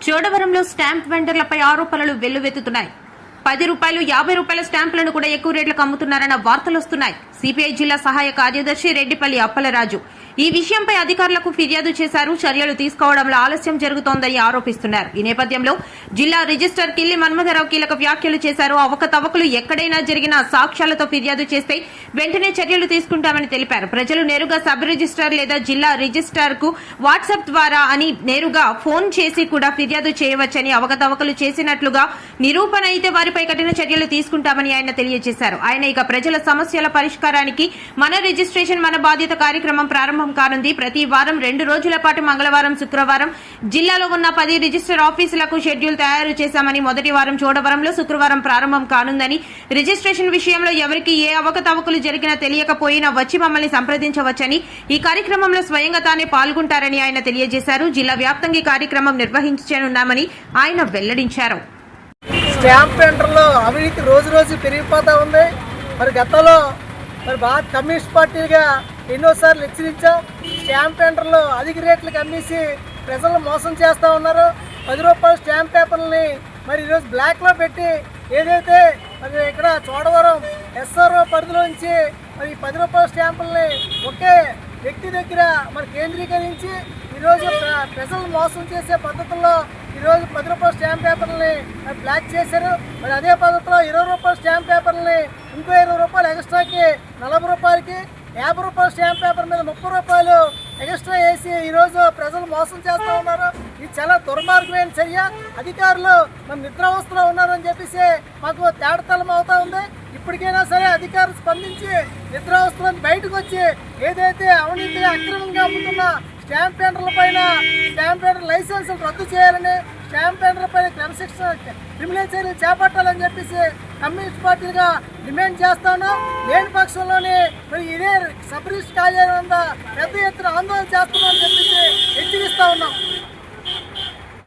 చోడవరంలో stamp వెండర్లపై ఆరోపణలు వెల్లువెత్తుతున్నాయి. 10 రూపాయలు 50 రూపాయల స్టాంపులను కూడా ఎక్కువ రేట్లకు అమ్ముతున్నారన్న వార్తలొస్తున్నాయి. సిపిఐ జిల్లా సహాయ కార్యదర్శి రెడ్డిపల్లి అప్పలరాజు ఈ విషయంపై అధికారులకు ఫిర్యాదు చేశారు. చర్యలు తీసుకోవడంలో ఆలస్యం జరుగుతోందని ఆరోపిస్తున్నారు. ఈ నేపథ్యంలో జిల్లా రిజిస్టర్ కిల్లి మన్మథరావు కీలక వ్యాఖ్యలు చేశారు. అవకతవకలు ఎక్కడైనా జరిగినా సాక్ష్యాలతో ఫిర్యాదు చేస్తే వెంటనే చర్యలు తీసుకుంటామని తెలిపారు. ప్రజలు నేరుగా సబ్ రిజిస్టర్ లేదా జిల్లా రిజిస్టర్ కు వాట్సాప్ ద్వారా అని నేరుగా ఫోన్ చేసి కూడా ఫిర్యాదు చేయవచ్చని, అవకతవకలు చేసినట్లుగా నిరూపణ అయితే వారిపై కఠిన చర్యలు తీసుకుంటామని ఆయన తెలియజేశారు. ఆయన ఇక ప్రజల సమస్యల పరిష్కారానికి మన రిజిస్ట్రేషన్ మన బాధ్యత కార్యక్రమం ప్రారంభం కానుంది. ప్రతి వారం 2 రోజుల పాటు మంగళవారం, శుక్రవారం జిల్లాలో ఉన్న 10 రిజిస్టర్ ఆఫీసులకు షెడ్యూల్ తయారు చేశామని, మొదటి వారం చోడవరంలో, శుక్రవారం ప్రారంభం కానుందని, రిజిస్ట్రేషన్ విషయంలో ఎవరికి ఏ అవకతవకలు జరిగినా తెలియకపోయినా వచ్చి మమ్మల్ని సంప్రదించవచ్చని, ఈ కార్యక్రమంలో స్వయంగా తానే పాల్గొంటారని ఆయన తెలియజేశారు. జిల్లా వ్యాప్తంగా ఈ కార్యక్రమం నిర్వహించనున్నామని ఆయన వెల్లడించారు. స్టాంప్ సెంటర్లో అవినీతి రోజు రోజు పెరిగిపోతూ ఉంది. మరి గతంలో కమ్యూనిస్ట్ పార్టీగా ఎన్నోసార్లు హెచ్చరించాం. స్టాంప్ సెంటర్లో అధిక రేట్లకు అమ్మేసి ప్రజలను మోసం చేస్తూ ఉన్నారు. 10 రూపాయల స్టాంప్ పేపర్లని మరి ఈరోజు బ్లాక్లో పెట్టి ఏదైతే మరి ఇక్కడ చోడవరం ఎస్ఆర్ఓ పరిధిలోంచి మరి 10 రూపాయల స్టాంపుల్ని ఒకే వ్యక్తి దగ్గర మరి కేంద్రీకరించి ఈరోజు ప్రజలను మోసం చేసే పద్ధతుల్లో ఈరోజు 10 రూపాయల స్టాంప్ పేపర్లని బ్లాక్ చేశారు. మరి అదే పద్ధతిలో 20 రూపాయల స్టాంప్ పేపర్లని ఇంకో 20 రూపాయలు ఎక్స్ట్రాకి 40 రూపాయలకి, 50 రూపాయల స్టాంప్ పేపర్ మీద 30 రూపాయలు ఎక్స్ట్రా వేసి ఈరోజు ప్రజలు మోసం చేస్తూ ఉన్నారు. ఇది చాలా దుర్మార్గమైన చర్య. అధికారులు మన నిద్రావస్థలో ఉన్నారని చెప్పేసి మాకు తేడతలం అవుతా ఉంది. ఇప్పటికైనా సరే అధికారులు స్పందించి నిద్రావస్థలో బయటకు వచ్చి ఏదైతే అవినీతిగా అక్రమంగా అమ్ముతున్న స్టాంప్ సెంటర్ల పైన స్టాంప్ సెంటర్ లైసెన్సులు రద్దు చేయాలని, స్టాంప్ సెంటర్ల పైన క్రిమినల్ చర్యలు చేపట్టాలని చెప్పేసి కమ్యూనిస్ట్ పార్టీగా డిమాండ్ చేస్తాను. లేని పక్షంలోనే మరి ఇదే సబ్ రిజిస్టర్ కార్యాలయం వద్ద పెద్ద ఎత్తున ఆందోళన చేస్తున్నామని చెప్పేసి హెచ్చరిస్తా ఉన్నాం.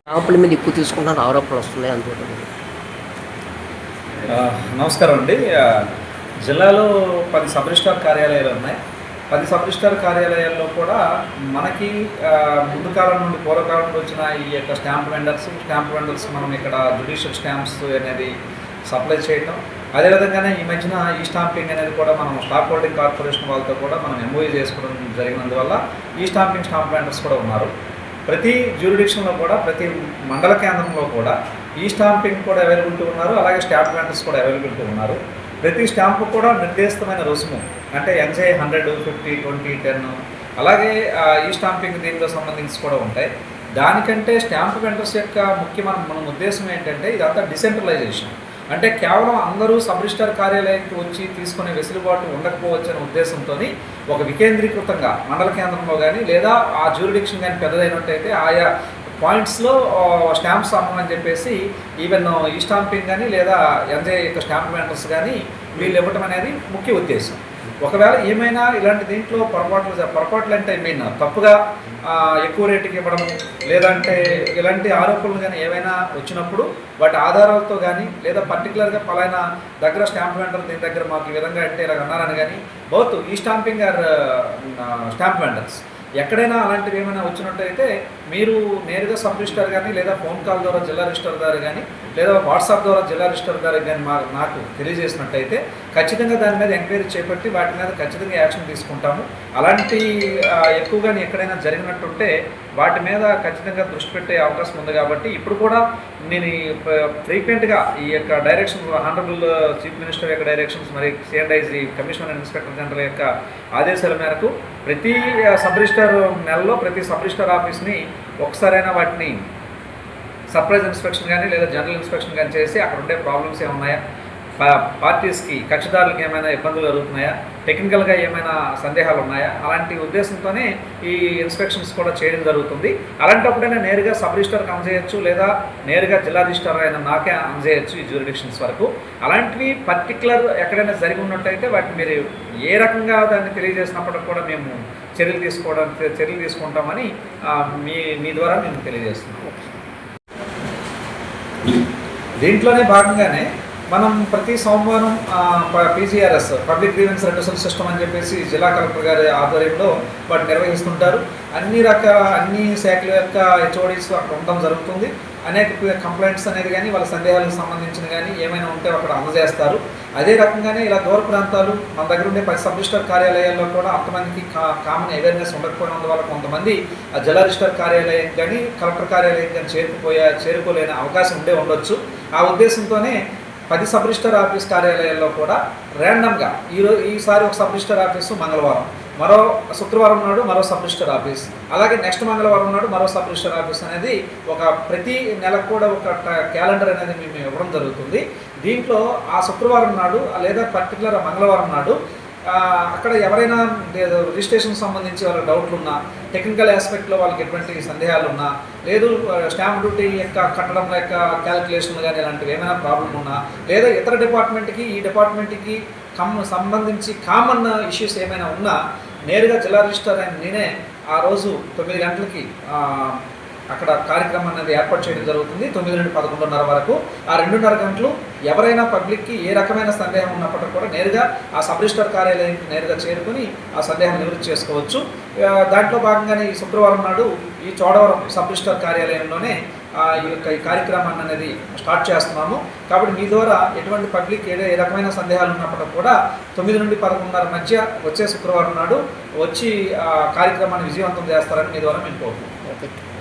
స్టాంపుల మీద ఎక్కువ తీసుకుంటాను ఆరోపణలు వస్తున్నాయి అనుకుంటున్నాను. నమస్కారం అండి. జిల్లాలో 10 సబ్ రిజిస్టార్ కార్యాలయాలు ఉన్నాయి. 10 సబ్ రిజిస్టార్ కార్యాలయాల్లో కూడా మనకి ముందు కాలం నుండి పూర్వకాలం నుండి వచ్చిన ఈ యొక్క స్టాంప్ వెండర్స్ మనం ఇక్కడ జ్యుడిషియల్ స్టాంప్స్ అనేది సప్లై చేయటం, అదేవిధంగానే ఈ మధ్యన ఈ స్టాంపింగ్ అనేది కూడా మనం స్టాక్ హోల్డింగ్ కార్పొరేషన్ వాళ్ళతో కూడా మనం ఎంఓయూ చేసుకోవడం జరిగినందువల్ల ఈ స్టాంప్ వెండర్స్ కూడా ఉన్నారు. ప్రతి జ్యూరిడిక్షన్లో కూడా, ప్రతి మండల కేంద్రంలో కూడా ఈ స్టాంపింగ్ కూడా అవైలబిలిటీ ఉన్నారు, అలాగే స్టాంప్ వెండర్స్ కూడా అవైలబిలిటీ ఉన్నారు. ప్రతి స్టాంపు కూడా నిర్దేశితమైన రుసుము, అంటే ఎన్జే 100, 50, 20, 10, అలాగే ఈ స్టాంపింగ్ దీనితో సంబంధించి కూడా ఉంటాయి. దానికంటే స్టాంప్ వెండర్స్ యొక్క మన ఉద్దేశం ఏంటంటే ఇదంతా డిసెంట్రలైజేషన్. అంటే కేవలం అందరూ సబ్ రిజిస్టార్ కార్యాలయానికి వచ్చి తీసుకునే వెసులుబాటు ఉండకపోవచ్చు అనే ఉద్దేశంతో ఒక వికేంద్రీకృతంగా మండల కేంద్రంలో కానీ లేదా ఆ జ్యూరిడిక్షన్ కానీ పెద్దదైనట్టయితే ఆయా పాయింట్స్లో స్టాంప్స్ అమ్మని చెప్పేసి ఈవెన్ ఈ స్టాంపింగ్ కానీ లేదా ఎన్జే యొక్క స్టాంప్ వెండర్స్ కానీ వీళ్ళు ఇవ్వటం అనేది ముఖ్య ఉద్దేశం. ఒకవేళ ఏమైనా ఇలాంటి దీంట్లో పొరపాట్లు అంటే తప్పుగా ఎక్కువ రేటుకి ఇవ్వడం లేదంటే ఇలాంటి ఆరోపణలు కానీ ఏమైనా వచ్చినప్పుడు వాటి ఆధారాలతో కానీ లేదా పర్టికులర్గా పలానా దగ్గర స్టాంప్ వెండర్ దీని దగ్గర మాకు ఈ విధంగా అంటే ఇలా అన్నారని కానీ బౌత్ ఈ స్టాంపింగ్ ఆర్ స్టాంప్ వెండర్స్ ఎక్కడైనా అలాంటివి ఏమైనా వచ్చినట్టయితే మీరు నేరుగా సబ్ రిజిస్టర్ కానీ లేదా ఫోన్ కాల్ ద్వారా జిల్లా రిజిస్టర్ ద్వారా కానీ లేదా వాట్సాప్ ద్వారా జిల్లా రిజిస్టర్ ద్వారా కానీ నాకు తెలియజేసినట్టయితే ఖచ్చితంగా దాని మీద ఎంక్వైరీ చేపట్టి వాటి మీద ఖచ్చితంగా యాక్షన్ తీసుకుంటాము. అలాంటి ఎక్కువగానే ఎక్కడైనా జరిగినట్టుంటే వాటి మీద ఖచ్చితంగా దృష్టి పెట్టే అవకాశం ఉంది. కాబట్టి ఇప్పుడు కూడా నేను ఫ్రీక్వెంట్గా ఈ యొక్క డైరెక్షన్ హానరబుల్ చీఫ్ మినిస్టర్ యొక్క డైరెక్షన్స్, మరి సిఎండ్ఐజీ కమిషనర్ అండ్ ఇన్స్పెక్టర్ జనరల్ యొక్క ఆదేశాల మేరకు ప్రతి సబ్ రిజిస్టర్ నెలలో ప్రతి సబ్ రిజిస్టర్ ఆఫీస్ని ఒకసారైనా వాటిని సర్ప్రైజ్ ఇన్స్పెక్షన్ కానీ లేదా జనరల్ ఇన్స్పెక్షన్ కానీ చేసి అక్కడ ఉండే ప్రాబ్లమ్స్ ఏమున్నాయా, పార్టీస్కి కక్షిదారులకు ఏమైనా ఇబ్బందులు జరుగుతున్నాయా, టెక్నికల్గా ఏమైనా సందేహాలు ఉన్నాయా, అలాంటి ఉద్దేశంతోనే ఈ ఇన్స్పెక్షన్స్ కూడా చేయడం జరుగుతుంది. అలాంటప్పుడైనా నేరుగా సబ్ రిజిస్టర్కి అందజేయచ్చు లేదా నేరుగా జిల్లా రిజిస్టర్ అయినా నాకే అందజేయచ్చు ఈ జ్యూరిడిక్షన్స్ వరకు. అలాంటివి పర్టికులర్ ఎక్కడైనా జరిగి ఉన్నట్టయితే వాటిని మీరు ఏ రకంగా దాన్ని తెలియజేసినప్పటికి కూడా మేము చర్యలు తీసుకుంటామని మీ ద్వారా మేము తెలియజేస్తున్నాము. దీంట్లోనే భాగంగానే మనం ప్రతి సోమవారం పీజీఆర్ఎస్ పబ్లిక్ గ్రీవెన్స్ రెడ్యూసల్ సిస్టమ్ అని చెప్పేసి జిల్లా కలెక్టర్ గారి ఆధ్వర్యంలో వాటిని నిర్వహిస్తుంటారు. అన్ని శాఖల యొక్క హెచ్ఓడీస్ అక్కడ ఉండడం జరుగుతుంది. అనేక కంప్లైంట్స్ అనేది కానీ వాళ్ళ సందేహాలకు సంబంధించిన కానీ ఏమైనా ఉంటే అక్కడ అందజేస్తారు. అదే రకంగానే ఇలా దూర ప్రాంతాలు మన దగ్గర ఉండే 10 సబ్ రిజిస్టర్ కార్యాలయాల్లో కూడా అంతమందికి కామన్ అవేర్నెస్ ఉండకపోయినందువల్ల కొంతమంది జిల్లా రిజిస్టర్ కార్యాలయం కానీ కలెక్టర్ కార్యాలయం కానీ చేరుకోలేని అవకాశం ఉండొచ్చు. ఆ ఉద్దేశంతోనే 10 సబ్ రిజిస్టర్ ఆఫీస్ కార్యాలయాల్లో కూడా ర్యాండమ్గా ఈసారి ఒక సబ్ రిజిస్టర్ ఆఫీసు మంగళవారం, మరో శుక్రవారం నాడు మరో సబ్ రిజిస్టర్ ఆఫీస్, అలాగే నెక్స్ట్ మంగళవారం నాడు మరో సబ్ రిజిస్టర్ ఆఫీస్ అనేది ఒక ప్రతి నెలకు కూడా ఒక క్యాలెండర్ అనేది మేము ఇవ్వడం జరుగుతుంది. దీంట్లో ఆ శుక్రవారం నాడు లేదా పర్టికులర్ మంగళవారం నాడు అక్కడ ఎవరైనా రిజిస్ట్రేషన్ సంబంధించి వాళ్ళకి డౌట్లు ఉన్నా, టెక్నికల్ ఆస్పెక్ట్లో వాళ్ళకి ఎటువంటి సందేహాలు ఉన్నా, లేదు స్టాంప్ డ్యూటీ యొక్క కట్టడం యొక్క క్యాలిక్యులేషన్లు కానీ ఇలాంటివి ఏమైనా ప్రాబ్లం ఉన్నా, లేదా ఇతర డిపార్ట్మెంట్కి ఈ డిపార్ట్మెంట్కి సంబంధించి కామన్ ఇష్యూస్ ఏమైనా ఉన్నా నేరుగా జిల్లా రిజిస్టర్ అయిన నేనే ఆ రోజు 9 గంటలకి అక్కడ కార్యక్రమం అనేది ఏర్పాటు చేయడం జరుగుతుంది. 9 నుండి 11:30 వరకు. ఆ 2:30 గంటలు ఎవరైనా పబ్లిక్కి ఏ రకమైన సందేహం ఉన్నప్పటికీ కూడా నేరుగా ఆ సబ్ రిజిస్టర్ కార్యాలయానికి నేరుగా చేరుకొని ఆ సందేహం నివృత్తి చేసుకోవచ్చు. దాంట్లో భాగంగానే ఈ శుక్రవారం నాడు ఈ చోడవరం సబ్ రిజిస్టర్ కార్యాలయంలోనే ఈ కార్యక్రమాన్ని అనేది స్టార్ట్ చేస్తున్నాము. కాబట్టి మీ ద్వారా ఎటువంటి పబ్లిక్ ఏ రకమైన సందేహాలు ఉన్నప్పటికీ కూడా 9 నుండి 11:30 మధ్య వచ్చే శుక్రవారం నాడు వచ్చి కార్యక్రమాన్ని విజయవంతం చేస్తారని మీ ద్వారా మేము కోరుకుంటున్నాం.